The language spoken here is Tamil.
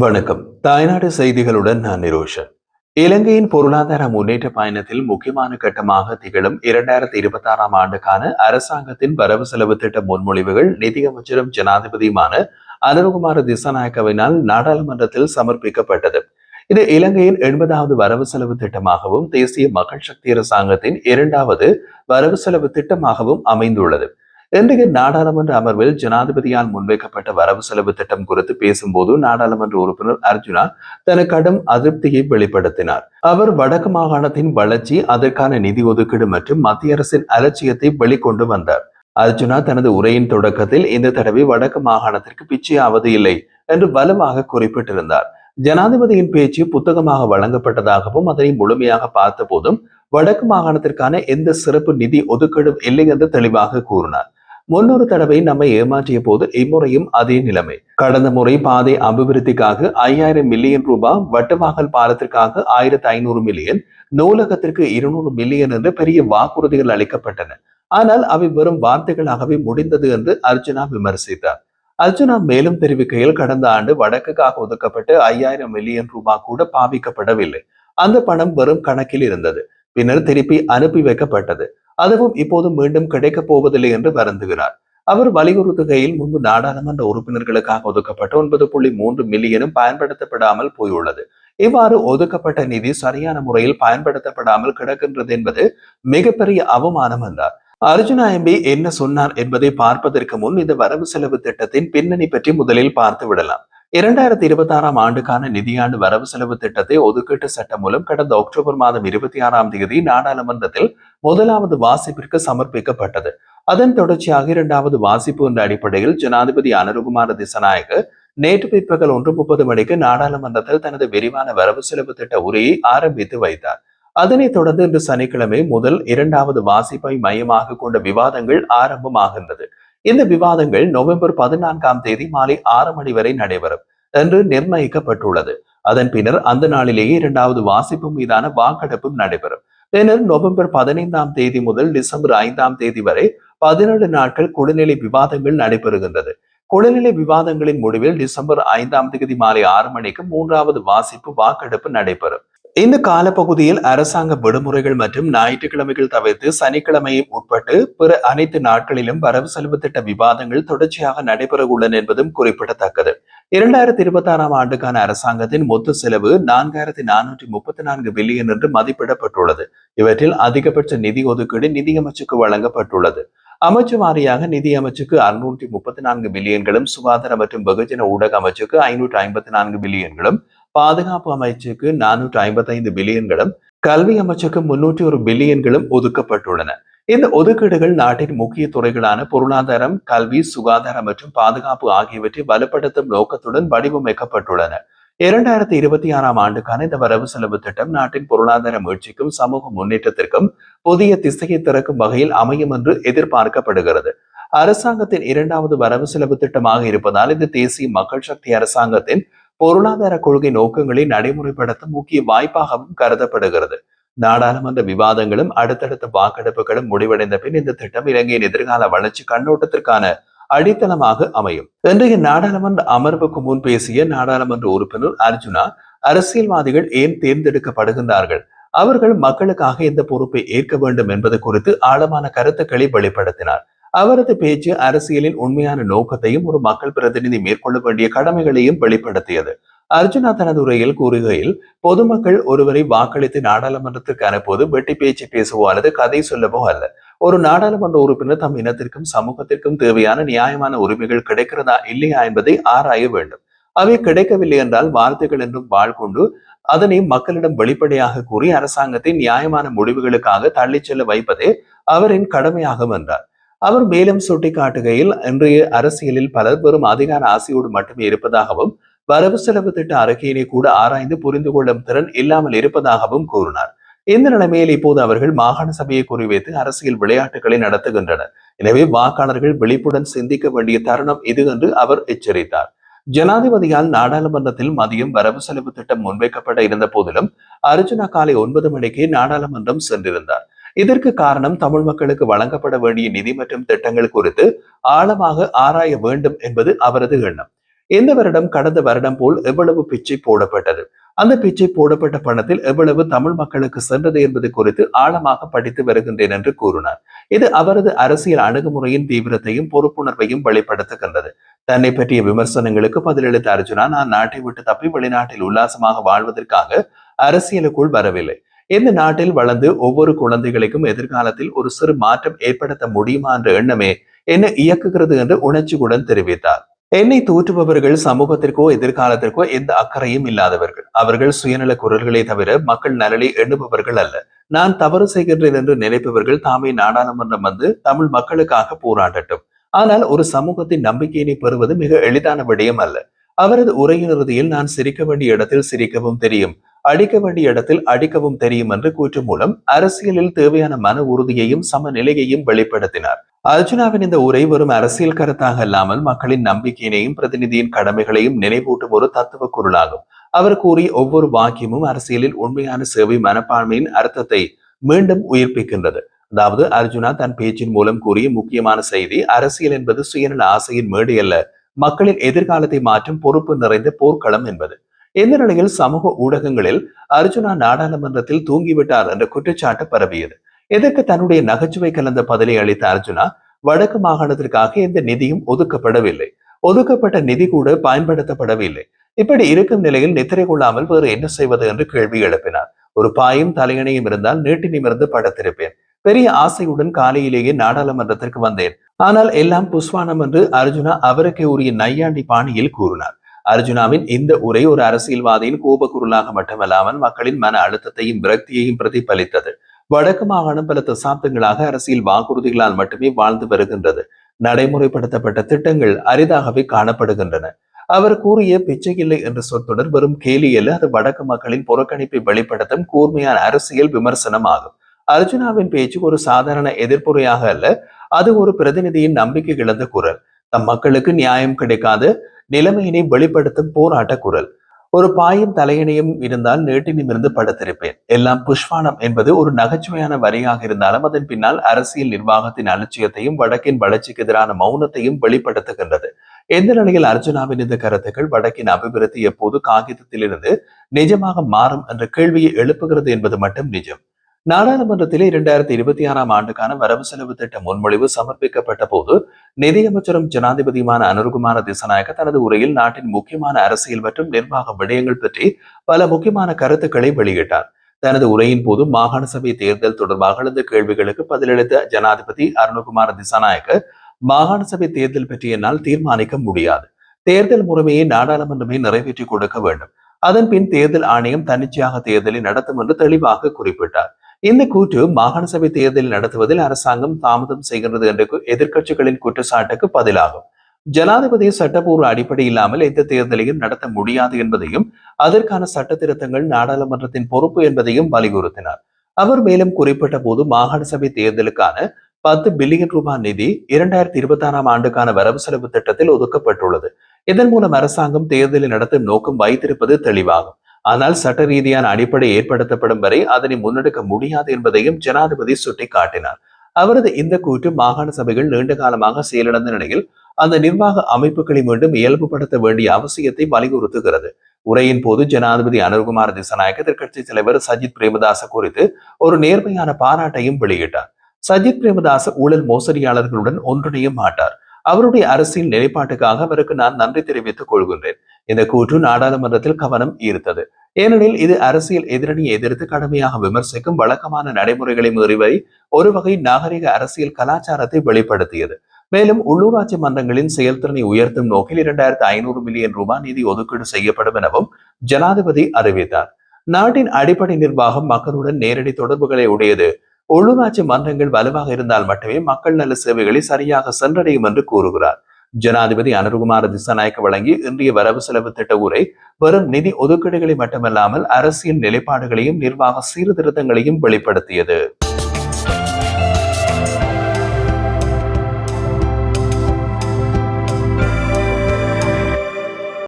வணக்கம். தாய்நாடு செய்திகளுடன் நான் நிரோஷன். இலங்கையின் பொருளாதார முன்னேற்ற பயணத்தில் முக்கியமான கட்டமாக திகழும் 2026ஆம் ஆண்டுக்கான அரசாங்கத்தின் வரவு செலவு திட்ட முன்மொழிவுகள் நிதியமைச்சரும் ஜனாதிபதியுமான அனுரகுமார திசாநாயக்கவினால் நாடாளுமன்றத்தில் சமர்ப்பிக்கப்பட்டது. இது இலங்கையின் 80வது வரவு செலவு திட்டமாகவும் தேசிய மக்கள் சக்தி அரசாங்கத்தின் 2வது வரவு செலவு திட்டமாகவும் அமைந்துள்ளது. இன்றைய நாடாளுமன்ற அமர்வில் ஜனாதிபதியால் முன்வைக்கப்பட்ட வரவு செலவு திட்டம் குறித்து பேசும்போது நாடாளுமன்ற உறுப்பினர் அர்ஜுனா தனது கடும் அதிருப்தியை வெளிப்படுத்தினார். அவர் வடக்கு மாகாணத்தின் வளர்ச்சி, அதற்கான நிதி ஒதுக்கீடு மற்றும் மத்திய அரசின் அலட்சியத்தை வெளிக்கொண்டு வந்தார். அர்ஜுனா தனது உரையின் தொடக்கத்தில் இந்த தடவை வடக்கு மாகாணத்திற்கு பிச்சையாவது இல்லை என்று வலுவாக குறிப்பிட்டிருந்தார். ஜனாதிபதியின் பேச்சு புத்தகமாக வழங்கப்பட்டதாகவும் அதனை முழுமையாக பார்த்த போதும் வடக்கு மாகாணத்திற்கான எந்த சிறப்பு நிதி ஒதுக்கீடும் இல்லை என்று தெளிவாக கூறினார். முன்னொரு தடவை நம்மை ஏமாற்றிய போது இம்முறையும் அதே நிலைமை. கடந்த முறை பாதை அபிவிருத்திக்காக 5000 மில்லியன் ரூபாய், வட்டவாகல் பாலத்திற்காக 1500 மில்லியன், நூலகத்திற்கு 200 மில்லியன் என்று பெரிய வாக்குறுதிகள் அளிக்கப்பட்டன. ஆனால் அவை வெறும் வார்த்தைகளாகவே முடிந்தது என்று அர்ஜுனா விமர்சித்தார். அர்ஜுனா மேலும் தெரிவிக்கையில், கடந்த ஆண்டு வடக்குக்காக ஒதுக்கப்பட்டு 5000 மில்லியன் ரூபாய் கூட பாவிக்கப்படவில்லை. அந்த பணம் வெறும் கணக்கில் இருந்தது, பின்னர் திருப்பி அனுப்பி வைக்கப்பட்டது. அதுவும் இப்போது மீண்டும் கிடைக்கப் போவதில்லை என்று வருந்துகிறார். அவர் வலியுறுத்துகையில், முன்பு நாடாளுமன்ற உறுப்பினர்களுக்காக ஒதுக்கப்பட்ட 9.3 மில்லியனும் பயன்படுத்தப்படாமல் போயுள்ளது. இவ்வாறு ஒதுக்கப்பட்ட நிதி சரியான முறையில் பயன்படுத்தப்படாமல் கிடக்கின்றது என்பது மிகப்பெரிய அவமானம் என்றார். அர்ஜுனா எம்பி என்ன சொன்னார் என்பதை பார்ப்பதற்கு முன் இந்த வரவு செலவு திட்டத்தின் பின்னணி பற்றி முதலில் பார்த்து விடலாம். 2026ஆம் ஆண்டுக்கான நிதியாண்டு வரவு செலவு திட்டத்தை ஒதுக்கீட்டு சட்டம் மூலம் கடந்த அக்டோபர் மாதம் 26ஆம் தேதி நாடாளுமன்றத்தில் முதலாவது வாசிப்பிற்கு சமர்ப்பிக்கப்பட்டது. அதன் தொடர்ச்சியாக 2வது வாசிப்பு என்ற அடிப்படையில் ஜனாதிபதி அனுரகுமார திசாநாயக்க நேற்று பிற்பகல் 1:30 மணிக்கு நாடாளுமன்றத்தில் தனது விரிவான வரவு செலவு திட்ட உரையை ஆரம்பித்து வைத்தார். அதனைத் தொடர்ந்து இன்று சனிக்கிழமை முதல் 2வது வாசிப்பை மையமாக கொண்ட விவாதங்கள் ஆரம்பமாகின்றது. இந்த விவாதங்கள் நவம்பர் 14ஆம் தேதி மாலை 6 மணி வரை நடைபெறும் என்று நிர்ணயிக்கப்பட்டுள்ளது. அதன் பின்னர் அந்த நாளிலேயே 2வது வாசிப்பு மீதான வாக்கெடுப்பும் நடைபெறும். பின்னர் நவம்பர் 15ஆம் தேதி முதல் டிசம்பர் 5ஆம் தேதி வரை 17 நாட்கள் குழுநிலை விவாதங்கள் நடைபெறுகின்றது. குழுநிலை விவாதங்களின் முடிவில் டிசம்பர் 5ஆம் தேதி மாலை 6 மணிக்கு 3வது வாசிப்பு வாக்கெடுப்பு நடைபெறும். இந்த காலப்பகுதியில் அரசாங்க விடுமுறைகள் மற்றும் ஞாயிற்றுக்கிழமைகள் தவிர்த்து சனிக்கிழமையை உட்பட்டு பிற அனைத்து நாட்களிலும் வரவு செலவு திட்ட விவாதங்கள் தொடர்ச்சியாக நடைபெற உள்ளன என்பதும் குறிப்பிடத்தக்கது. 2026ஆம் ஆண்டுக்கான அரசாங்கத்தின் மொத்த செலவு 4434 பில்லியன் என்று மதிப்பிடப்பட்டுள்ளது. இவற்றில் அதிகபட்ச நிதி ஒதுக்கீடு நிதியமைச்சுக்கு வழங்கப்பட்டுள்ளது. அமைச்சு வாரியாக நிதி அமைச்சுக்கு 634 பில்லியன்களும், சுகாதார மற்றும் வெகுஜன ஊடக அமைச்சுக்கு 554 பில்லியன்களும், பாதுகாப்பு அமைச்சுக்கு 455 பில்லியன்களும், கல்வி அமைச்சுக்கு 301 பில்லியன்களும் ஒதுக்கப்பட்டுள்ளன. இந்த ஒதுக்கீடுகள் நாட்டின் முக்கிய துறைகளான பொருளாதாரம், கல்வி, சுகாதாரம் மற்றும் பாதுகாப்பு ஆகியவற்றை வலுப்படுத்தும் நோக்கத்துடன் வடிவமைக்கப்பட்டுள்ளன. 2026ஆம் ஆண்டுக்கான இந்த வரவு செலவு திட்டம் நாட்டின் பொருளாதார மீட்சிக்கும் சமூக முன்னேற்றத்திற்கும் புதிய திசையை திறக்கும் வகையில் அமையும் என்று எதிர்பார்க்கப்படுகிறது. அரசாங்கத்தின் 2வது வரவு செலவு திட்டமாக இருப்பதால் இது தேசிய மக்கள் சக்தி அரசாங்கத்தின் பொருளாதார கொள்கை நோக்கங்களை நடைமுறைப்படுத்த முக்கிய வாய்ப்பாகவும் கருதப்படுகிறது. நாடாளுமன்ற விவாதங்களும் அடுத்தடுத்த வாக்கெடுப்புகளும் முடிவடைந்த பின் இந்த திட்டம் இலங்கையின் எதிர்கால வளர்ச்சி கண்ணோட்டத்திற்கான அடித்தளமாக அமையும். இன்றைய நாடாளுமன்ற அமர்வுக்கு முன் பேசிய நாடாளுமன்ற உறுப்பினர் அர்ஜுனா, அரசியல்வாதிகள் ஏன் தேர்ந்தெடுக்கப்படுகின்றார்கள், அவர்கள் மக்களுக்காக இந்த பொறுப்பை ஏற்க வேண்டும் என்பது குறித்து ஆழமான கருத்துக்களை வெளிப்படுத்தினார். அவரது பேச்சு அரசியலின் உண்மையான நோக்கத்தையும் ஒரு மக்கள் பிரதிநிதி மேற்கொள்ள வேண்டிய கடமைகளையும் வெளிப்படுத்தியது. அர்ஜுனா தனது உரையில் கூறுகையில், பொதுமக்கள் ஒருவரை வாக்களித்து நாடாளுமன்றத்திற்கு அனுப்புவது வெட்டி பேச்சு பேசவோ அல்லது கதை சொல்லவோ அல்ல. ஒரு நாடாளுமன்ற உறுப்பினர் தம் இனத்திற்கும் சமூகத்திற்கும் தேவையான நியாயமான உரிமைகள் கிடைக்கிறதா இல்லையா என்பதை ஆராய வேண்டும். அவை கிடைக்கவில்லை என்றால் வார்த்தைகள் என்றும் வாழ் கொண்டு அதனை மக்களிடம் வெளிப்படையாக கூறி அரசாங்கத்தின் நியாயமான முடிவுகளுக்காக தள்ளிச் செல்ல வைப்பதே அவரின் கடமையாகும் என்றார். அவர் மேலும் சுட்டிக்காட்டுகையில், இன்றைய அரசியலில் பலர் வெறும் அதிகார ஆசையோடு மட்டுமே இருப்பதாகவும் வரவு செலவு திட்ட அறிக்கையினை கூட ஆராய்ந்து புரிந்து கொள்ளும் திறன் இல்லாமல் இருப்பதாகவும் கூறினார். இந்த நிலைமையில் இப்போது அவர்கள் மாகாண சபையை குறிவைத்து அரசியல் விளையாட்டுகளை நடத்துகின்றனர். எனவே வாக்காளர்கள் விழிப்புடன் சிந்திக்க வேண்டிய தருணம் இது என்று அவர் எச்சரித்தார். ஜனாதிபதியால் நாடாளுமன்றத்தில் மதியம் வரவு செலவு திட்டம் முன்வைக்கப்பட இருந்த போதிலும் அர்ஜுனா காலை 9 மணிக்கு நாடாளுமன்றம் சென்றிருந்தார். இதற்கு காரணம் தமிழ் மக்களுக்கு வழங்கப்பட வேண்டிய நிதி மற்றும் திட்டங்கள் குறித்து ஆழமாக ஆராய வேண்டும் என்பது அவரது எண்ணம். இந்த வருடம் கடந்த வருடம் போல் எவ்வளவு பிச்சை போடப்பட்டது, அந்த பிச்சை போடப்பட்ட பணத்தில் எவ்வளவு தமிழ் மக்களுக்கு சென்றது என்பது குறித்து ஆழமாக படித்து வருகின்றேன் என்று கூறினார். இது அவரது அரசியல் அணுகுமுறையின் தீவிரத்தையும் பொறுப்புணர்வையும் வெளிப்படுத்துகின்றது. தன்னை பற்றிய விமர்சனங்களுக்கு பதிலளித்த அர்ஜுனா, நான் நாட்டை விட்டு தப்பி வெளிநாட்டில் உல்லாசமாக வாழ்வதற்காக அரசியலுக்குள் வரவில்லை. இந்த நாட்டில் வளர்ந்து ஒவ்வொரு குழந்தைகளுக்கும் எதிர்காலத்தில் ஒரு சிறு மாற்றம் ஏற்படுத்த முடியுமா என்ற எண்ணமே என்னை இயக்குகிறது என்று உணர்ச்சியுடன் தெரிவித்தார். என்னை தூற்றுபவர்கள் சமூகத்திற்கோ எதிர்காலத்திற்கோ எந்த அக்கறையும் இல்லாதவர்கள். அவர்கள் சுயநல குரல்களை தவிர மக்கள் நலனை எண்ணுபவர்கள் அல்ல. நான் தவறு செய்கின்றேன் என்று நினைப்பவர்கள் தாமே நாடாளுமன்றம் வந்து தமிழ் மக்களுக்காக போராடட்டும். ஆனால் ஒரு சமூகத்தின் நம்பிக்கையினை பெறுவது மிக எளிதான விடயம் அல்ல. அவரது உரையின் இறுதியில், நான் சிரிக்க வேண்டிய இடத்தில் சிரிக்கவும் தெரியும், அடிக்க வேண்டிய இடத்தில் அடிக்கவும் தெரியும் என்று கூற்று மூலம் அரசியலில் தேவையான மன உறுதியையும் சமநிலையையும் வெளிப்படுத்தினார். அர்ஜுனாவின் இந்த உரை வெறும் அரசியல் கருத்தாக அல்லாமல் மக்களின் நம்பிக்கையினையும் பிரதிநிதியின் கடமைகளையும் நினைவூட்டும் ஒரு தத்துவ குரலாகும். அவர் கூறிய ஒவ்வொரு வாக்கியமும் அரசியலில் உண்மையான சேவை மனப்பான்மையின் அர்த்தத்தை மீண்டும் உயிர்ப்பிக்கின்றது. அதாவது, அர்ஜுனா தன் பேச்சின் மூலம் கூறிய முக்கியமான செய்தி, அரசியல் என்பது சுயநல ஆசையின் மேடை அல்ல, மக்களின் எதிர்காலத்தை மாற்றும் பொறுப்பு நிறைந்த போர்க்களம் என்பது. இந்த நிலையில் சமூக ஊடகங்களில் அர்ஜுனா நாடாளுமன்றத்தில் தூங்கிவிட்டார் என்ற குற்றச்சாட்டு பரவியது. இதற்கு தன்னுடைய நகைச்சுவை கலந்த பதிலை அளித்த அர்ஜுனா, வடக்கு மாகாணத்திற்காக எந்த நிதியும் ஒதுக்கப்படவில்லை, ஒதுக்கப்பட்ட நிதி கூட பயன்படுத்தப்படவில்லை. இப்படி இருக்கும் நிலையில் நித்திரை கொள்ளாமல் வேறு என்ன செய்வது என்று கேள்வி எழுப்பினார். ஒரு பாயும் தலையணையும் இருந்தால் நீட்டி நிமிர்ந்து படுத்திருப்பேன். பெரிய ஆசையுடன் காலையிலேயே நாடாளுமன்றத்திற்கு வந்தேன். ஆனால் எல்லாம் புஷ்வானம் என்று அர்ஜுனா அவருக்கு உரிய நையாண்டி பாணியில் கூறினார். அர்ஜுனாவின் இந்த உரை ஒரு அரசியல்வாதியின் கோபக்குரலாக மட்டுமல்லாமல் மக்களின் மன அழுத்தத்தையும் விரக்தியையும் பிரதிபலித்தது. வடக்கு மாகாணம் பல தசாப்தங்களாக அரசியல் வாக்குறுதிகளால் மட்டுமே வாழ்ந்து வருகின்றது. நடைமுறைப்படுத்தப்பட்ட திட்டங்கள் அரிதாகவே காணப்படுகின்றன. அவர் கூறிய பிச்சை இல்லை என்ற சொற்றொடர் வெறும் கேலி அல்ல, அது வடக்கு மக்களின் புறக்கணிப்பை வெளிப்படுத்தும் கூர்மையான அரசியல் விமர்சனம் ஆகும். அர்ஜுனாவின் பேச்சு ஒரு சாதாரண எதிர்ப்புரையாக அல்ல, அது ஒரு பிரதிநிதியின் நம்பிக்கை இழந்த குரல், தம் மக்களுக்கு நியாயம் கிடைக்காத நிலைமையினை வெளிப்படுத்தும் போராட்ட குரல். ஒரு பாயும் தலையணையும் இருந்தால் நீட்டி நிமிர்ந்து படுத்திருப்பேன். எல்லாம் புஷ்வானம் என்பது ஒரு நகைச்சுவையான வரியாக இருந்தாலும் அதன் பின்னால் அரசியல் நிர்வாகத்தின் அலட்சியத்தையும் வடக்கின் வளர்ச்சிக்கு எதிரான மௌனத்தையும் வெளிப்படுத்துகின்றது. எந்த நிலையில் அர்ஜுனாவின் இந்த கருத்துக்கள் வடக்கின் அபிவிருத்தி எப்போது காகிதத்திலிருந்து நிஜமாக மாறும் என்ற கேள்வியை எழுப்புகிறது என்பது மட்டும் நிஜம். நாடாளுமன்றத்திலே 2026 ஆண்டுக்கான வரவு செலவு திட்ட முன்மொழிவு சமர்ப்பிக்கப்பட்ட போது நிதியமைச்சரும் ஜனாதிபதியுமான அனுர்குமார திசாநாயக்க தனது உரையில் நாட்டின் முக்கியமான அரசியல் மற்றும் நிர்வாக விடயங்கள் பற்றி பல முக்கியமான கருத்துக்களை வெளியிட்டார். தனது உரையின் போது மாகாண சபை தேர்தல் தொடர்பாக எழுந்த கேள்விகளுக்கு பதிலளித்த ஜனாதிபதி அருண்குமார திசாநாயக்க, மாகாண சபை தேர்தல் பற்றி என்னால் தீர்மானிக்க முடியாது. தேர்தல் முறைமையை நாடாளுமன்றமே நிறைவேற்றி கொடுக்க வேண்டும். அதன் பின் தேர்தல் ஆணையம் தன்னிச்சையாக தேர்தலை நடத்தும் என்று தெளிவாக குறிப்பிட்டார். இந்த கூற்று மாகாண சபை தேர்தல் நடத்துவதில் அரசாங்கம் தாமதம் செய்கின்றது என்ற எதிர்க்கட்சிகளின் குற்றச்சாட்டுக்கு பதிலாகும். ஜனாதிபதி சட்டப்பூர்வ அடிப்படை இல்லாமல் எந்த தேர்தலையும் நடத்த முடியாது என்பதையும் அதற்கான சட்ட திருத்தங்கள் நாடாளுமன்றத்தின் பொறுப்பு என்பதையும் வலியுறுத்தினார். அவர் மேலும் குறிப்பிட்ட போது மாகாண சபை தேர்தலுக்கான 10 பில்லியன் ரூபாய் நிதி 2026 ஆண்டுக்கான வரவு செலவு திட்டத்தில் ஒதுக்கப்பட்டுள்ளது. இதன் மூலம் அரசாங்கம் தேர்தலை நடத்தும் நோக்கம் வைத்திருப்பது தெளிவாகும். ஆனால் சட்ட ரீதியான அடிப்படை ஏற்படுத்தப்படும் வரை அதனை முன்னெடுக்க முடியாது என்பதையும் ஜனாதிபதி சுட்டிக்காட்டினார். அவரது இந்த கூற்று மாகாண சபைகள் நீண்ட காலமாக செயலிழந்த நிலையில் அந்த நிர்வாக அமைப்புகளை மீண்டும் இயல்புபடுத்த வேண்டிய அவசியத்தை வலியுறுத்துகிறது. உரையின் போது ஜனாதிபதி அனுர்குமார திசாநாயக்க எதிர்க்கட்சி தலைவர் சஜித் பிரேமதாச குறித்து ஒரு நேர்மையான பாராட்டையும் வெளியிட்டார். சஜித் பிரேமதாச ஊழல் மோசடியாளர்களுடன் ஒன்றிணைய மாட்டார். அவருடைய அரசியல் நிலைப்பாட்டுக்காக அவருக்கு நான் நன்றி தெரிவித்துக் கொள்கின்றேன். இந்த கூற்று நாடாளுமன்றத்தில் கவனம் ஈர்த்தது. ஏனெனில் இது அரசியல் எதிரணியை எதிர்த்து கடுமையாக விமர்சிக்கும் வழக்கமான நடைமுறைகளை மீறிவை ஒரு வகை நாகரிக அரசியல் கலாச்சாரத்தை வெளிப்படுத்தியது. மேலும் உள்ளூராட்சி மன்றங்களின் செயல்திறனை உயர்த்தும் நோக்கில் 2500 மில்லியன் ரூபாய் நிதி ஒதுக்கீடு செய்யப்படும் எனவும் ஜனாதிபதி அறிவித்தார். நாட்டின் அடிப்படை நிர்வாகம் மக்களுடன் நேரடி தொடர்புகளை உடையது. உள்ளூராட்சி மன்றங்கள் வலுவாக இருந்தால் மட்டுமே மக்கள் நல சேவைகளை சரியாக சென்றடையும் என்று கூறுகிறார். ஜனாதிபதி அனுர்குமார திசாநாயக்க வழங்கி இன்றைய வரவு செலவு திட்ட உரை வெறும் நிதி ஒதுக்கீடுகளை மட்டுமல்லாமல் அரசியல் நிலைப்பாடுகளையும் நிர்வாக சீர்திருத்தங்களையும் வெளிப்படுத்தியது.